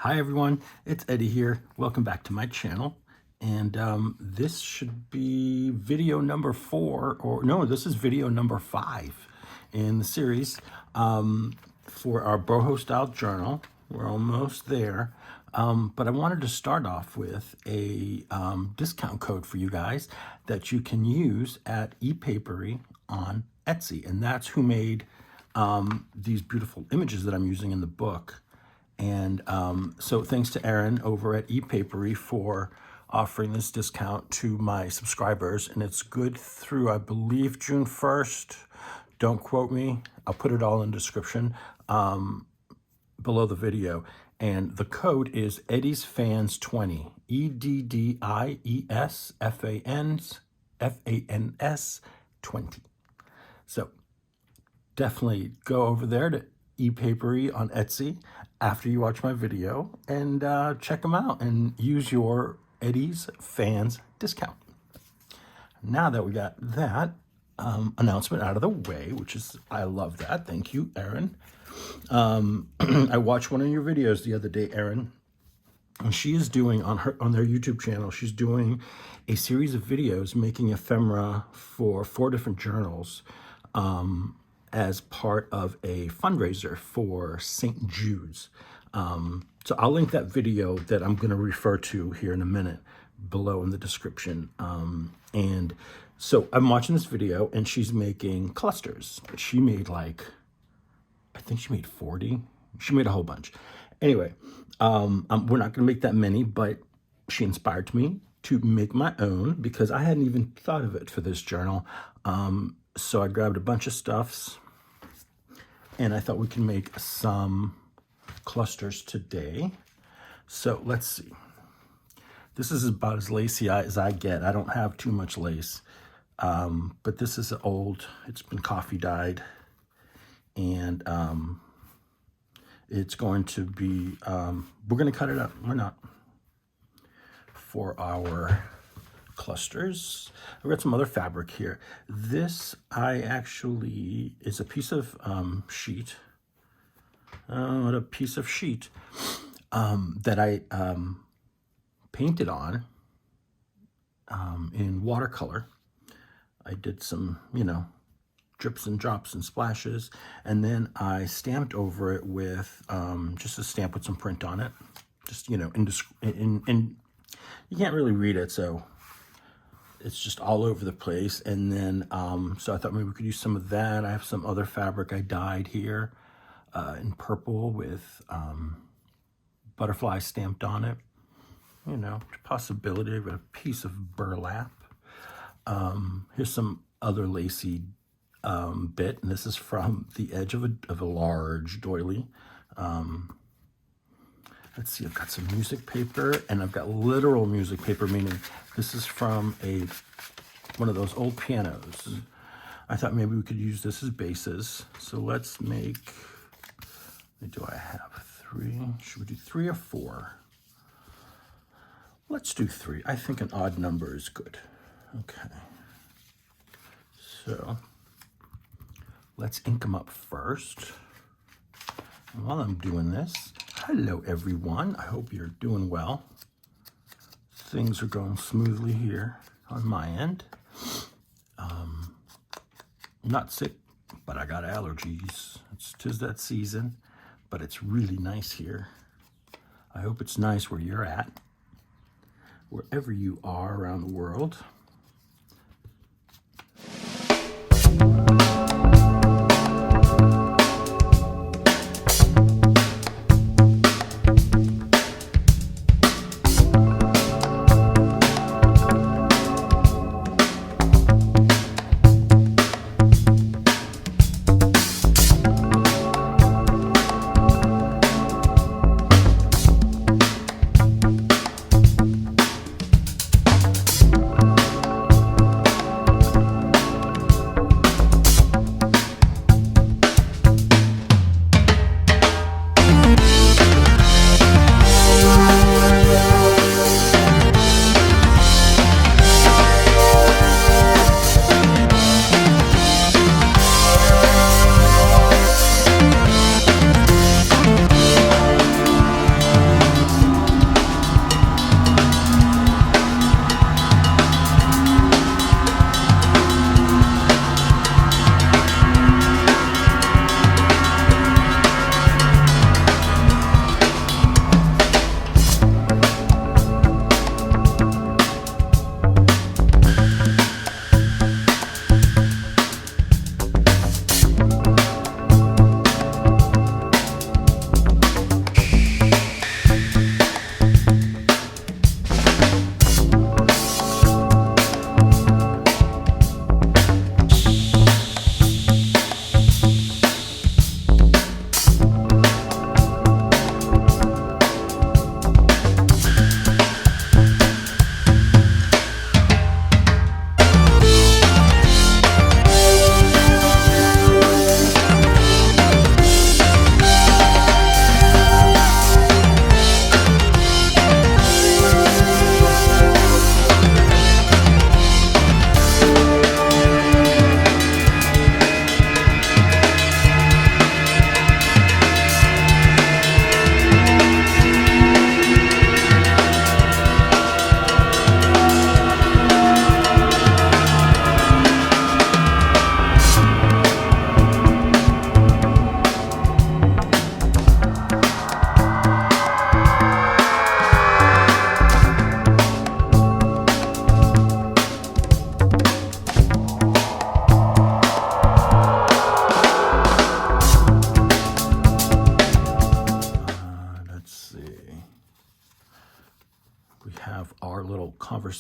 Hi everyone, it's Eddie here. Welcome back to my channel. And this should be video number 4, or no, this is video number 5 in the series for our Boho-Style Journal. We're almost there. But I wanted to start off with a discount code for you guys that you can use at Epapere on Etsy. And that's who made these beautiful images that I'm using in the book. And so thanks to Aaron over at Epapere for offering this discount to my subscribers. And it's good through, I believe, June 1st. Don't quote me. I'll put it all in the description below the video. And the code is Eddie's Fans 20. EDDIESFANS 20. So definitely go over there to Epapere on Etsy after you watch my video and check them out and use your Eddie's Fans discount. Now that we got that announcement out of the way, which is, I love that. Thank you, Aaron. I watched one of your videos the other day, Aaron, and she is doing on their YouTube channel, she's doing a series of videos making ephemera for 4 different journals as part of a fundraiser for St. Jude's. So I'll link that video that I'm going to refer to here in a minute below in the description. And so I'm watching this video and she's making clusters. She made like, I think she made 40. She made a whole bunch. Anyway, we're not going to make that many, but she inspired me to make my own because I hadn't even thought of it for this journal. So I grabbed a bunch of stuffs and I thought we can make some clusters today. So let's see. This is about as lacy as I get. I don't have too much lace, but this is old. It's been coffee dyed, and it's going to be, we're going to cut it up. We're not. For our clusters, I've got some other fabric here. This is a piece of sheet. A piece of sheet that I painted on in watercolor. I did some, drips and drops and splashes, and then I stamped over it with just a stamp with some print on it. Just, in you can't really read it, so it's just all over the place. And then, so I thought maybe we could use some of that. I have some other fabric I dyed here in purple with butterflies stamped on it. Possibility of a piece of burlap. Here's some other lacy bit, and this is from the edge of a large doily. Let's see, I've got some music paper, and I've got literal music paper, meaning this is from one of those old pianos. I thought maybe we could use this as bases. So let's make, do I have 3? Should we do 3 or 4? Let's do 3. I think an odd number is good. Okay. So let's ink them up first. And while I'm doing this, hello everyone. I hope you're doing well. Things are going smoothly here on my end. Not sick, but I got allergies. Tis that season, but it's really nice here. I hope it's nice where you're at, wherever you are around the world.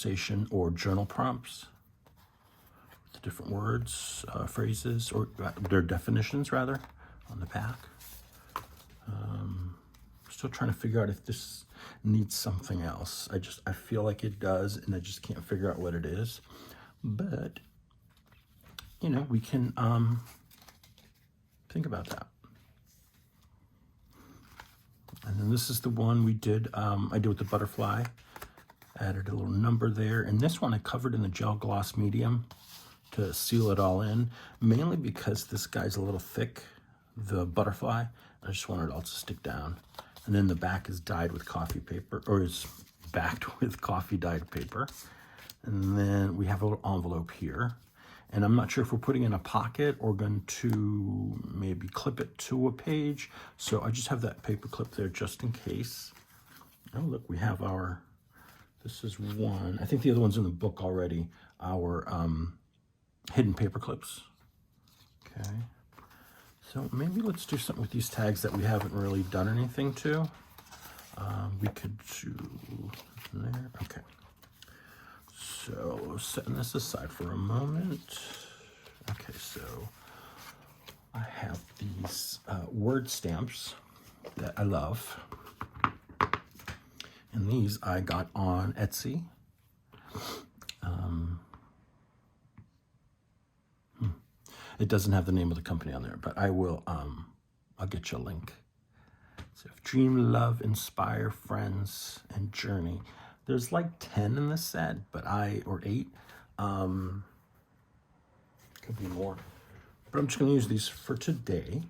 conversation or journal prompts, the different words, phrases, or their definitions rather, on the back. Still trying to figure out if this needs something else. I feel like it does, and I just can't figure out what it is. But you know, we can think about that. And then this is the one we did, I did with the butterfly. Added a little number there. And this one I covered in the gel gloss medium to seal it all in, mainly because this guy's a little thick, the butterfly. I just wanted it all to stick down. And then the back is dyed with coffee paper, or is backed with coffee dyed paper. And then we have a little envelope here. And I'm not sure if we're putting in a pocket or going to maybe clip it to a page. So I just have that paper clip there just in case. Oh, look, we have our, this is one, I think the other one's in the book already, our hidden paper clips. Okay. So maybe let's do something with these tags that we haven't really done anything to. We could do there. Okay. So setting this aside for a moment. Okay, so I have these word stamps that I love. And these I got on Etsy. It doesn't have the name of the company on there, but I will, I'll get you a link. So dream, love, inspire, friends, and journey. There's like 10 in this set, but or 8. Could be more. But I'm just gonna use these for today.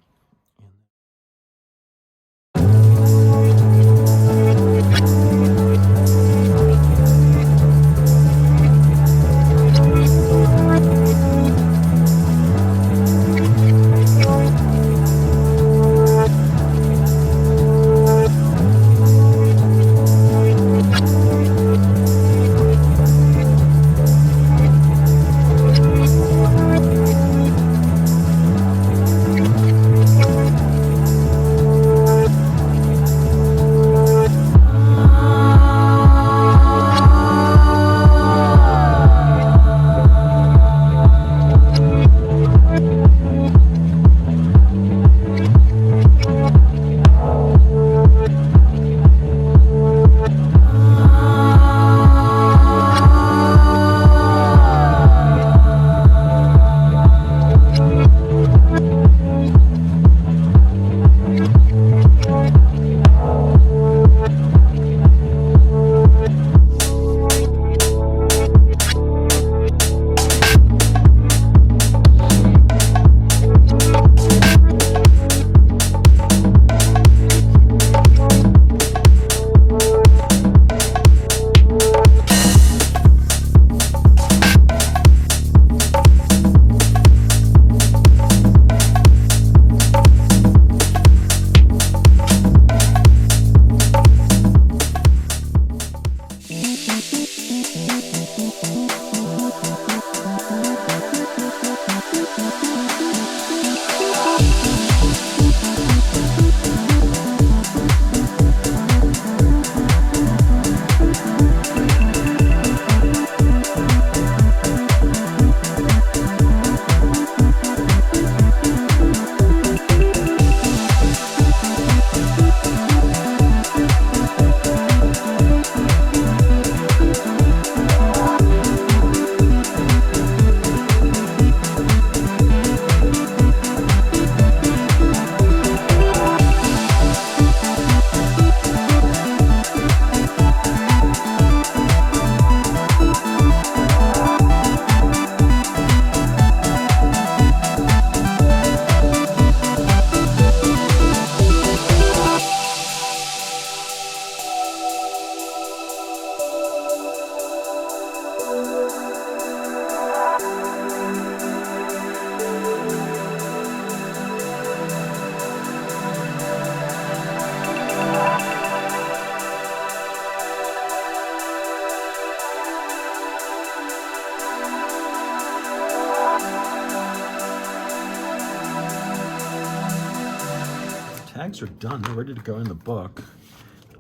Tags are done. They're ready to go in the book.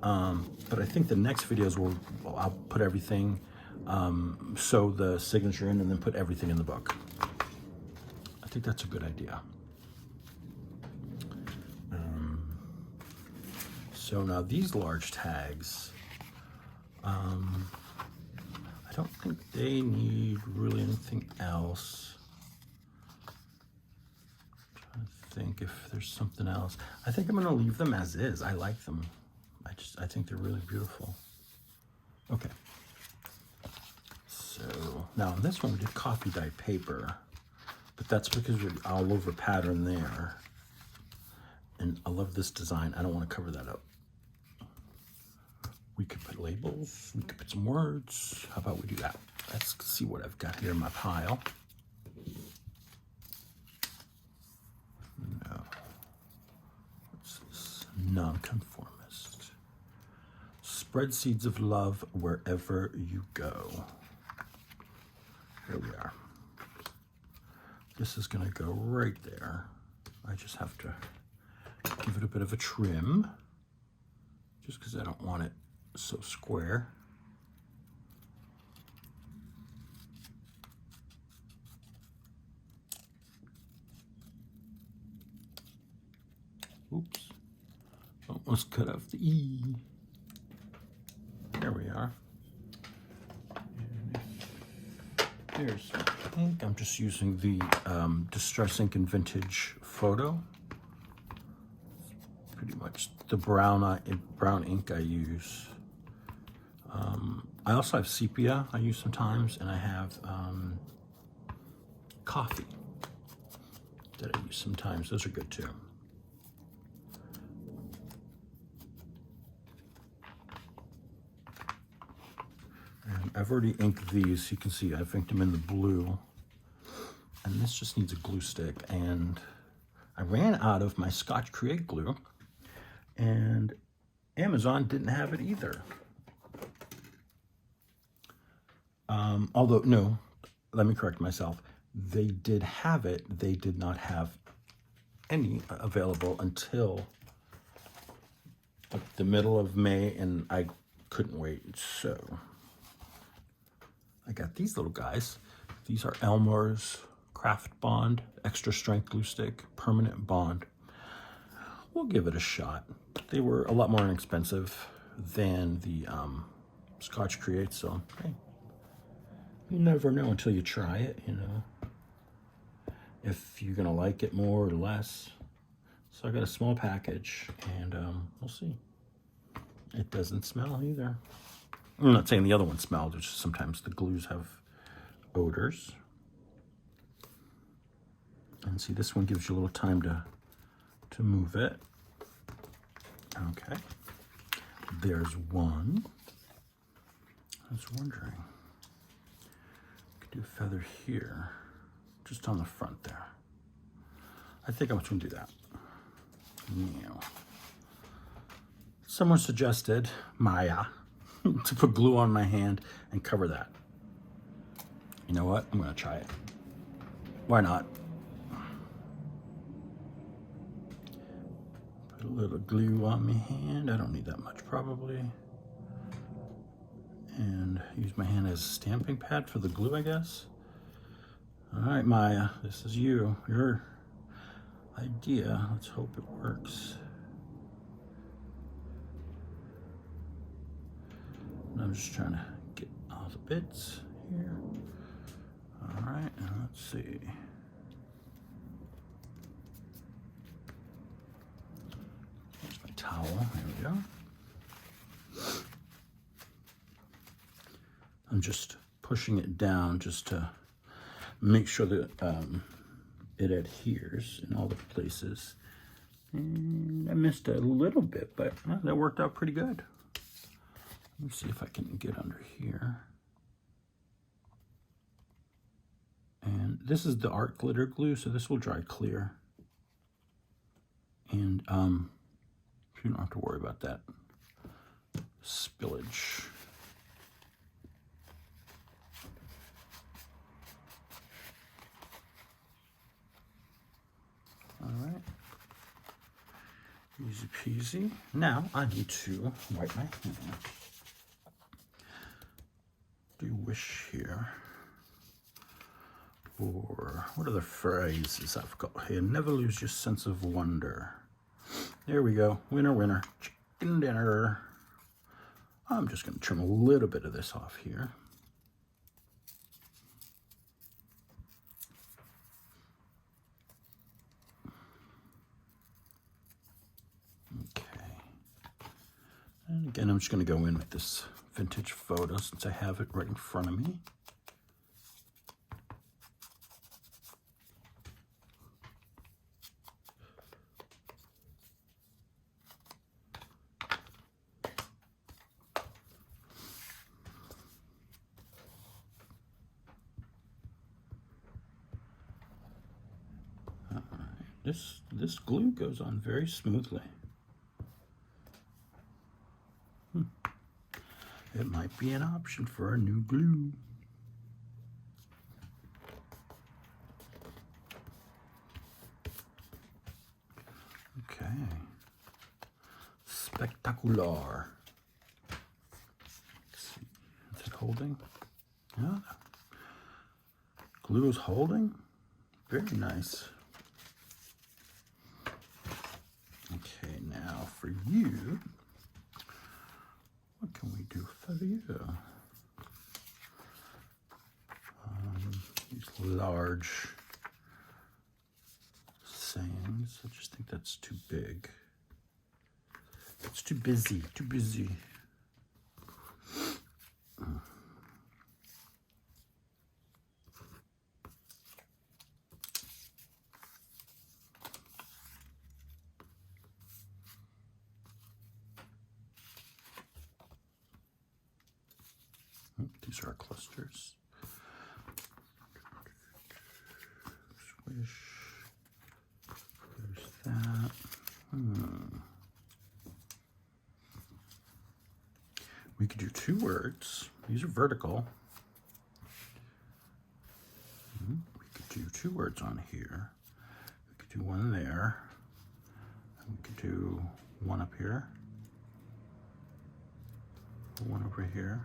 But I think the next videos I'll put everything sew the signature in and then put everything in the book. I think that's a good idea. So now these large tags, I don't think they need really anything else. I'm trying to think if there's something else. I think I'm gonna leave them as is. I like them. I think they're really beautiful. Okay. So now on this one we did coffee dye paper, but that's because we're all over pattern there. And I love this design. I don't want to cover that up. We could put labels, we could put some words. How about we do that? Let's see what I've got here in my pile. No. What's this? Nonconformist. Spread seeds of love wherever you go. Here we are. This is gonna go right there. I just have to give it a bit of a trim, just because I don't want it so square. Oops, almost cut off the E. There we are. There's ink. I'm just using the Distress Ink and Vintage Photo. Pretty much the brown ink I use. I also have sepia I use sometimes, and I have coffee that I use sometimes. Those are good too. And I've already inked these. You can see I've inked them in the blue. And this just needs a glue stick. And I ran out of my Scotch Create glue, and Amazon didn't have it either. Although, no, let me correct myself. They did have it. They did not have any available until the middle of May, and I couldn't wait. So I got these little guys. These are Elmer's Craft Bond, extra strength glue stick, permanent bond. We'll give it a shot. They were a lot more inexpensive than the Scotch Create, so hey, you never know until you try it, you know, if you're gonna like it more or less. So I got a small package, and we'll see. It doesn't smell either. I'm not saying the other one smelled, it's just sometimes the glues have odors. And see, this one gives you a little time to move it. Okay, there's one. I was wondering, could do a feather here, just on the front there. I think I'm just gonna do that. Now, someone suggested, Maya, to put glue on my hand and cover that. You know what? I'm gonna try it. Why not? Put a little glue on my hand. I don't need that much, probably. And use my hand as a stamping pad for the glue, I guess. All right, Maya, this is you. Your idea. Let's hope it works. And I'm just trying to get all the bits here. All right, and let's see. There's my towel. There we go. I'm just pushing it down just to make sure that it adheres in all the places. And I missed a little bit, but that worked out pretty good. Let me see if I can get under here. And this is the art glitter glue, so this will dry clear. And you don't have to worry about that spillage. All right, easy peasy. Now I need to wipe my hand. Do swish here. Or what are the phrases I've got here? Never lose your sense of wonder. There we go. Winner, winner. Chicken dinner. I'm just going to trim a little bit of this off here. Okay. And again, I'm just going to go in with this vintage photo since I have it right in front of me. This glue goes on very smoothly. It might be an option for a new glue. Okay. Spectacular. Let's see. Is it holding? Yeah. Glue is holding. Very nice. Okay, now for you, what can we do for you? These large sayings, I just think that's too big. It's too busy, too busy. These are our clusters. Swish. There's that. We could do 2 words. These are vertical. We could do 2 words on here. We could do one there. And we could do one up here. One over here.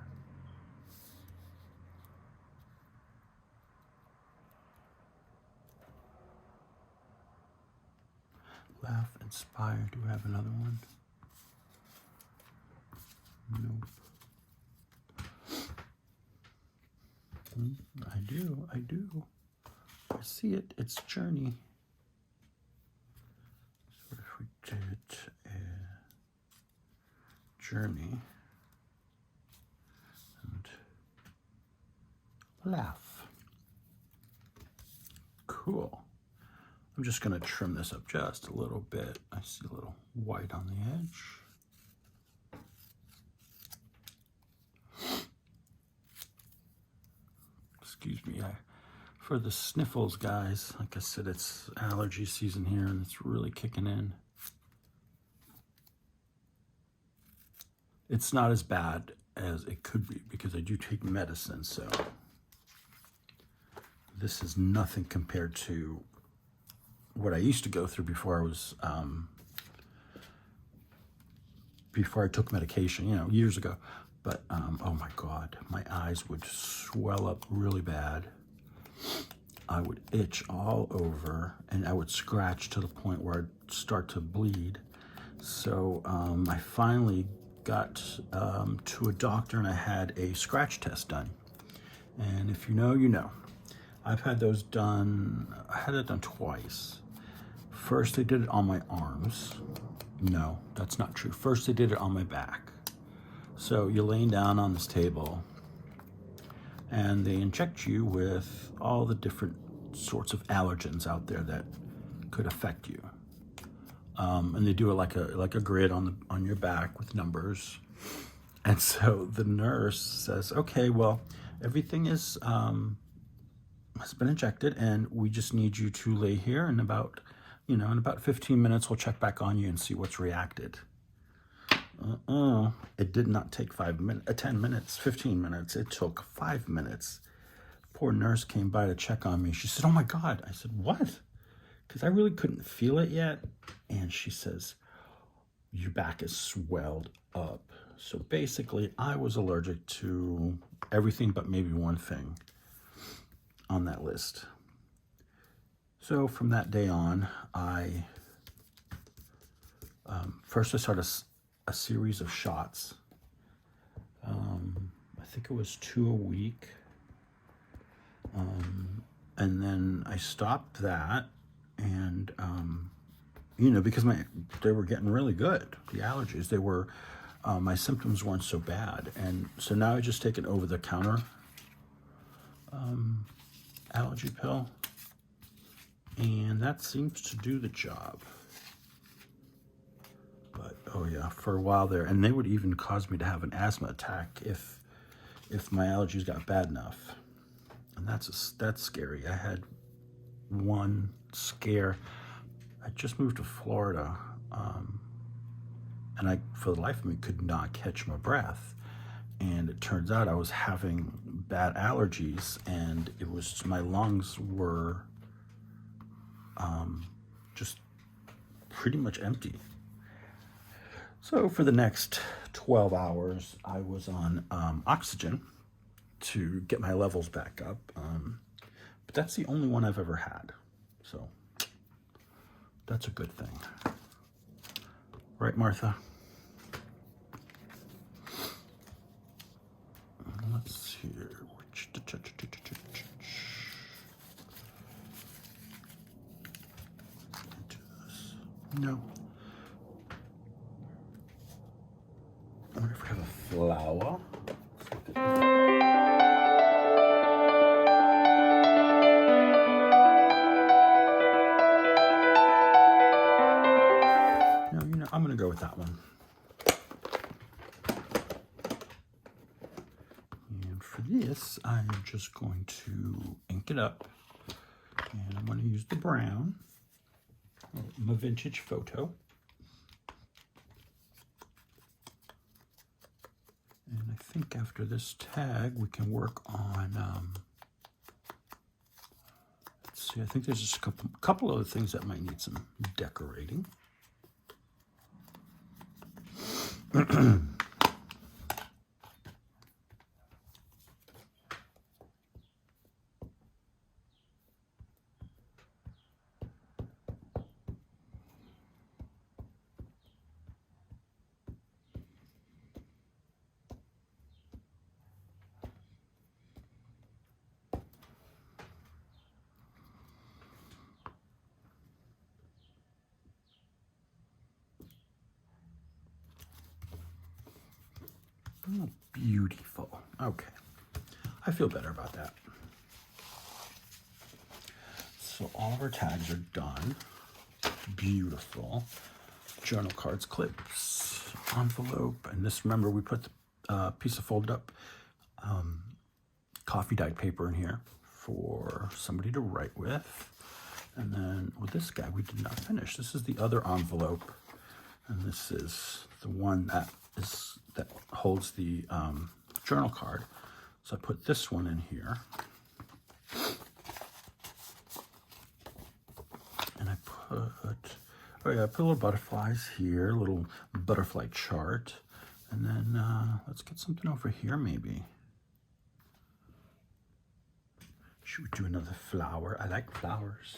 Laugh, inspire. Do we have another one? Nope. I do. I see it. It's journey. So if we did a journey and laugh. Cool. I'm just going to trim this up just a little bit. I see a little white on the edge. Excuse me, for the sniffles, guys, like I said, it's allergy season here and it's really kicking in. It's not as bad as it could be because I do take medicine, so this is nothing compared to what I used to go through before I was, before I took medication, you know, years ago. But, oh my God, my eyes would swell up really bad. I would itch all over and I would scratch to the point where I'd start to bleed. So I finally got to a doctor and I had a scratch test done. And if you know, you know. I've had those done, I had it done twice. First, they did it on my arms. No, that's not true. First, they did it on my back. So you're laying down on this table and they inject you with all the different sorts of allergens out there that could affect you. And they do it like a grid on your back with numbers. And so the nurse says, okay, well, everything is has been injected and we just need you to lay here and in about 15 minutes, we'll check back on you and see what's reacted. It did not take 10 minutes, 15 minutes. It took 5 minutes. Poor nurse came by to check on me. She said, oh my God. I said, what? Because I really couldn't feel it yet. And she says, your back is swelled up. So basically, I was allergic to everything but maybe one thing on that list. So from that day on, first I started a series of shots. I think it was 2 a week. And then I stopped that, and because they were getting really good. The allergies, they were, my symptoms weren't so bad, and so now I just take an over-the-counter allergy pill, and that seems to do the job. But oh yeah, for a while there, and they would even cause me to have an asthma attack if my allergies got bad enough. And that's scary. I had one scare. I just moved to Florida, and I, for the life of me, could not catch my breath. And it turns out I was having bad allergies, and it was, my lungs were just pretty much empty. So for the next 12 hours, I was on oxygen to get my levels back up. But that's the only one I've ever had. So that's a good thing. Right, Martha? Let's see here. No. I wonder if we have a flower. No, I'm going to go with that one. And for this, I'm just going to ink it up. And I'm going to use the brown. My vintage photo. And I think after this tag, we can work on, let's see, I think there's just a couple other things that might need some decorating. Oh, beautiful. Okay. I feel better about that. So all of our tags are done. Beautiful. Journal cards, clips, envelope, and this, remember, we put the piece of folded up coffee dyed paper in here for somebody to write with. And then with this guy, we did not finish. This is the other envelope, and this is the one that holds the journal card. So I put this one in here, and I put little butterflies here, little butterfly chart, and then let's get something over here maybe. Should we do another flower? I like flowers.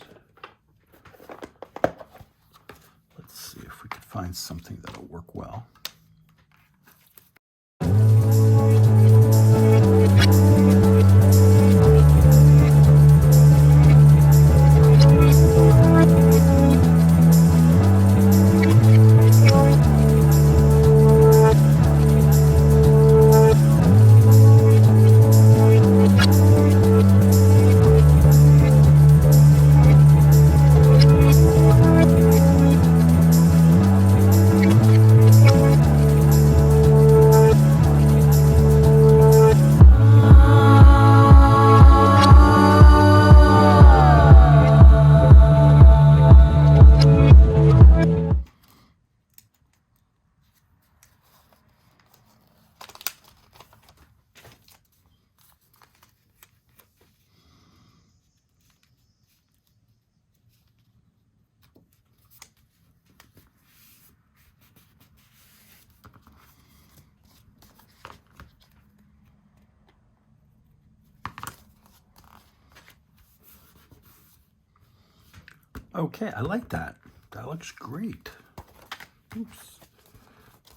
Let's see if we could find something that'll work well. Okay, I like that. That looks great. Oops.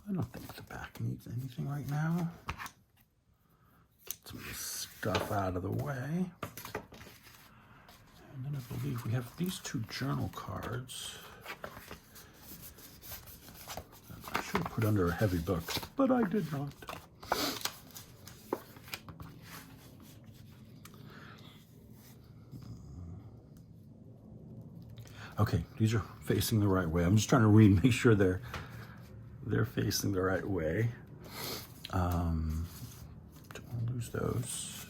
I don't think the back needs anything right now. Get some of this stuff out of the way. And then I believe we have these 2 journal cards. I should have put under a heavy book, but I did not. Okay, these are facing the right way. I'm just trying to read, make sure they're facing the right way. Don't want to lose those.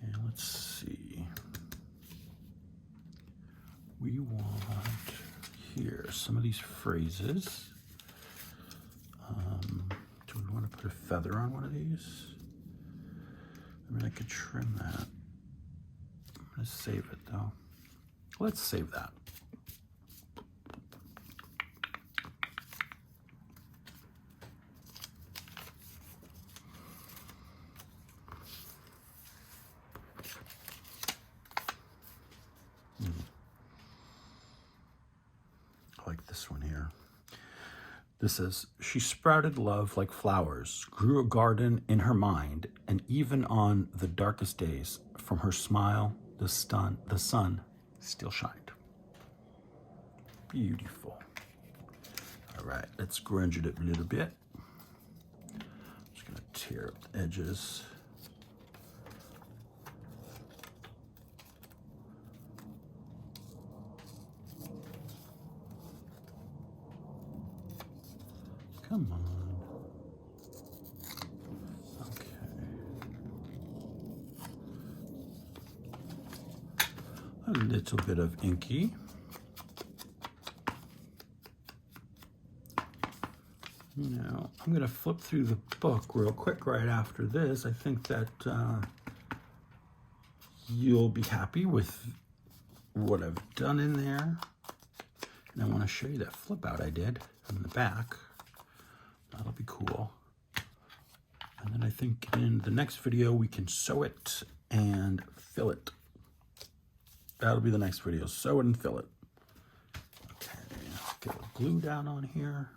And let's see. We want here some of these phrases. Do we want to put a feather on one of these? I mean, I could trim that. I'm going to save it though. Let's save that. I like this one here. This says, she sprouted love like flowers, grew a garden in her mind, and even on the darkest days, from her smile, the sun still shined. Beautiful. All right, let's grunge it up a little bit. Just gonna tear up the edges. Come on. Okay. A little bit of inky. Now, I'm going to flip through the book real quick right after this. I think that you'll be happy with what I've done in there. And I want to show you that flip out I did in the back. That'll be cool. And then I think in the next video, we can sew it and fill it. That'll be the next video, sew it and fill it. Okay, get a glue down on here.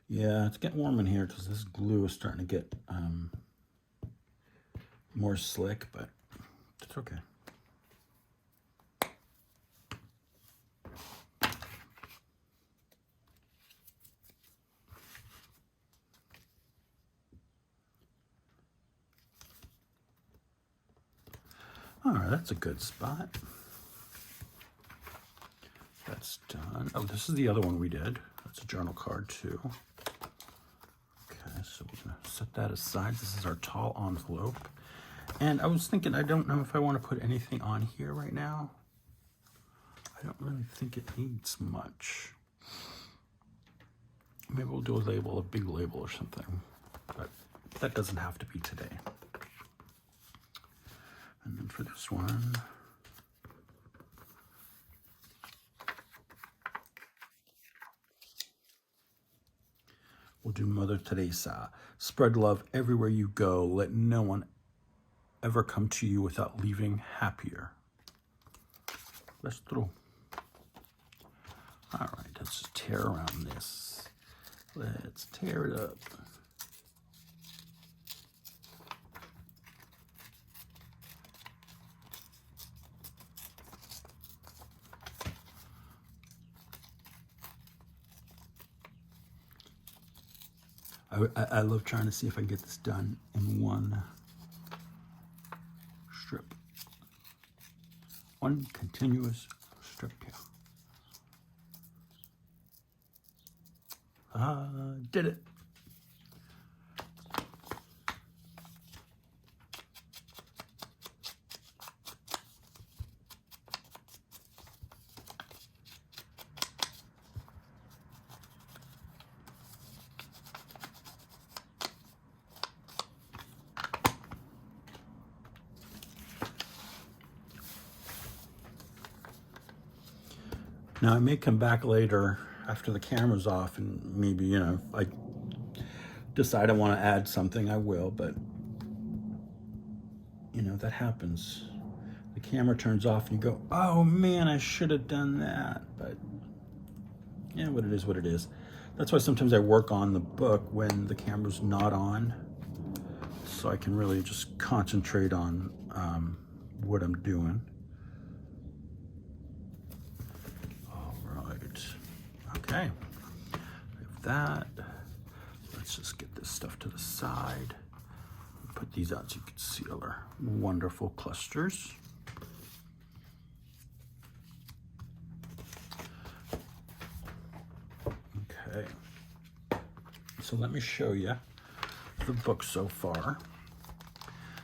Yeah, it's getting warm in here because this glue is starting to get more slick, but it's okay. All right, that's a good spot. That's done. Oh, this is the other one we did. That's a journal card too. Okay, so we're gonna set that aside. This is our tall envelope. And I was thinking, I don't know if I want to put anything on here right now. I don't really think it needs much. Maybe we'll do a label, a big label or something. But that doesn't have to be today. And then for this one, we'll do Mother Teresa. Spread love everywhere you go. Let no one ever come to you without leaving happier. Let's through. All right, let's just tear around this. Let's tear it up. I love trying to see if I can get this done in one strip. One continuous strip here. Did it. Now I may come back later after the camera's off and maybe, you know, I decide I want to add something, I will, but you know, that happens. The camera turns off and you go, oh man, I should have done that. But yeah, what it is, what it is. That's why sometimes I work on the book when the camera's not on, so I can really just concentrate on what I'm doing. All right. Okay. With that, let's just get this stuff to the side. Put these out so you can see our wonderful clusters. Okay. So let me show you the book so far.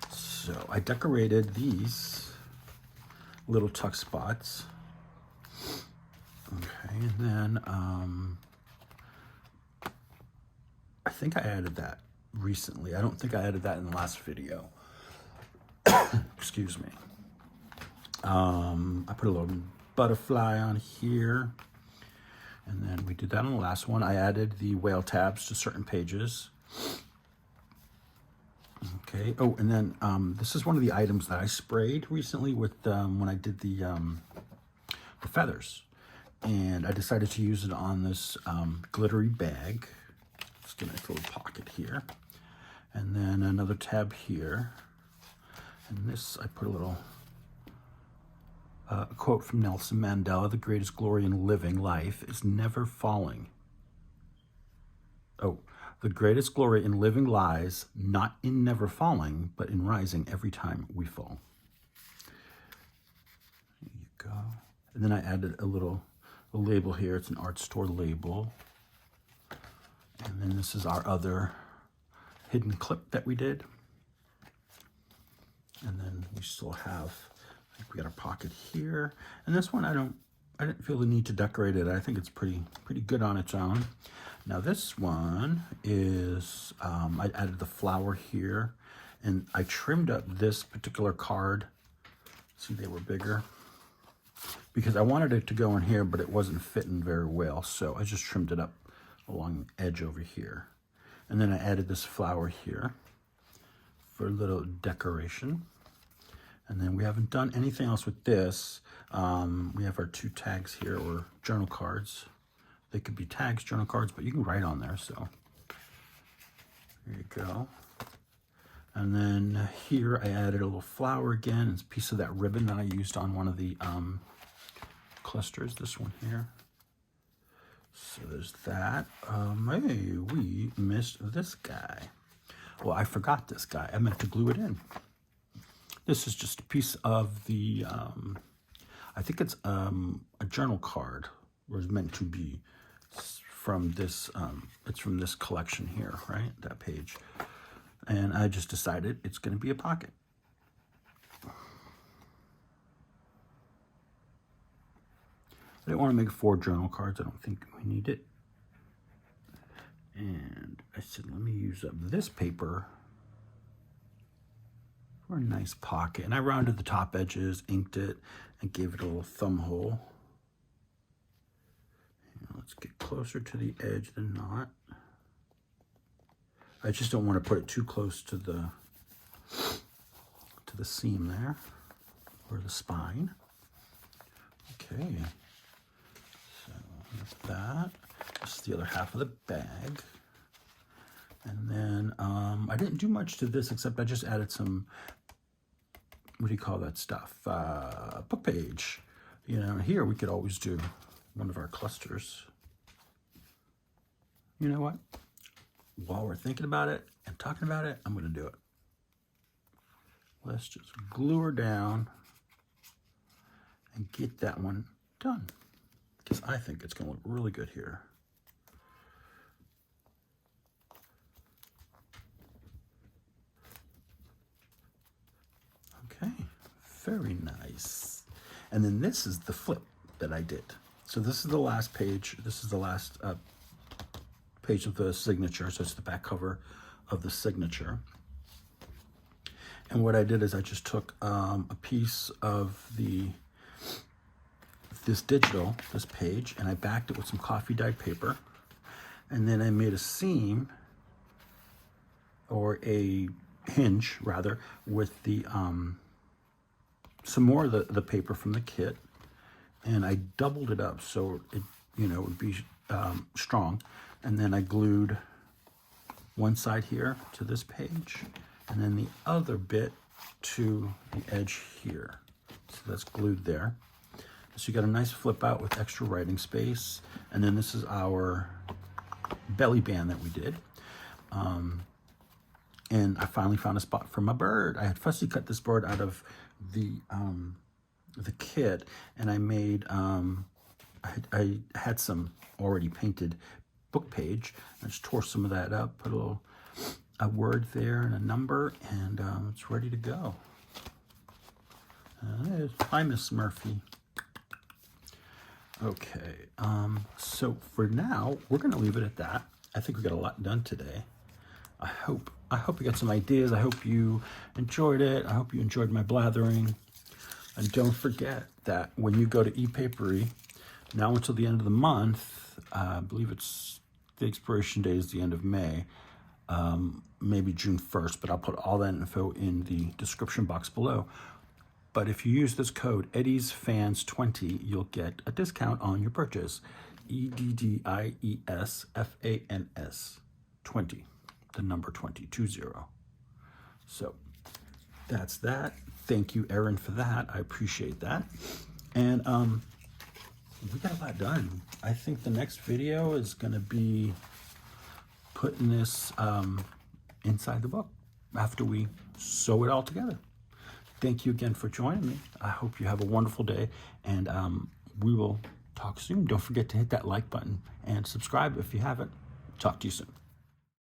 So I decorated these little tuck spots. Okay, and then I think I added that recently. I don't think I added that in the last video. Excuse me. I put a little butterfly on here. And then we did that on the last one. I added the whale tabs to certain pages. Okay. Oh, and then this is one of the items that I sprayed recently with when I did the feathers. And I decided to use it on this glittery bag. Just get a nice little pocket here. And then another tab here. And this, I put a little quote from Nelson Mandela: "The greatest glory in living life is never falling." Oh, the greatest glory in living lies not in never falling, but in rising every time we fall. There you go. And then I added a label here. It's an art store label. And then this is our other hidden clip that we did. And then we still have, I think we got our pocket here. And this one, I didn't feel the need to decorate it. I think it's pretty good on its own. Now this one is, I added the flower here, and I trimmed up this particular card. See, they were bigger because I wanted it to go in here, but it wasn't fitting very well. So I just trimmed it up along the edge over here. And then I added this flower here for a little decoration. And then we haven't done anything else with this. We have our 2 tags here, or journal cards. They could be tags, journal cards, but you can write on there, so there you go. And then here I added a little flower again. It's a piece of that ribbon that I used on one of the clusters, this one here. So there's that. Hey, we missed this guy. Well, I forgot this guy. I meant to glue it in. This is just a piece of the, I think it's a journal card, or is meant to be. It's from this collection here, right? That page. And I just decided it's going to be a pocket. I didn't want to make 4 journal cards. I don't think we need it. And I said, let me use up this paper for a nice pocket. And I rounded the top edges, inked it, and gave it a little thumb hole. And let's get closer to the edge than not. I just don't want to put it too close to the seam there, or the spine. Okay. So with that, this is the other half of the bag. And then I didn't do much to this, except I just added some, what do you call that stuff? Book page. You know, here we could always do one of our clusters. You know what? While we're thinking about it and talking about it, I'm going to do it. Let's just glue her down and get that one done, because I think it's going to look really good here. Okay, very nice. And then this is the flip that I did. So this is the last page. This is the last page of the signature. So it's the back cover of the signature. And what I did is I just took a piece of this page, and I backed it with some coffee dyed paper. And then I made a seam or a hinge rather, with the some more of the paper from the kit, and I doubled it up so it, you know, would be strong. And then I glued one side here to this page, and then the other bit to the edge here. So that's glued there. So you got a nice flip out with extra writing space. And then this is our belly band that we did. And I finally found a spot for my bird. I had fussy cut this bird out of the kit, and I made, I had some already painted book page. I just tore some of that up, put a word there and a number, and it's ready to go. Hi, Miss Murphy. Okay, so for now, we're gonna leave it at that. I think we got a lot done today. I hope you got some ideas. I hope you enjoyed it. I hope you enjoyed my blathering. And don't forget that when you go to Epapere, now until the end of the month, I believe it's the expiration date is the end of May, maybe June 1st, but I'll put all that info in the description box below. But if you use this code EddiesFans20, you'll get a discount on your purchase. EDDIESFANS 20, the number 20. So that's that. Thank you, Erin, for that. I appreciate that. And we got a lot done. I think the next video is going to be putting this inside the book after we sew it all together. Thank you again for joining me. I hope you have a wonderful day, and we will talk soon. Don't forget to hit that like button and subscribe if you haven't. Talk to you soon.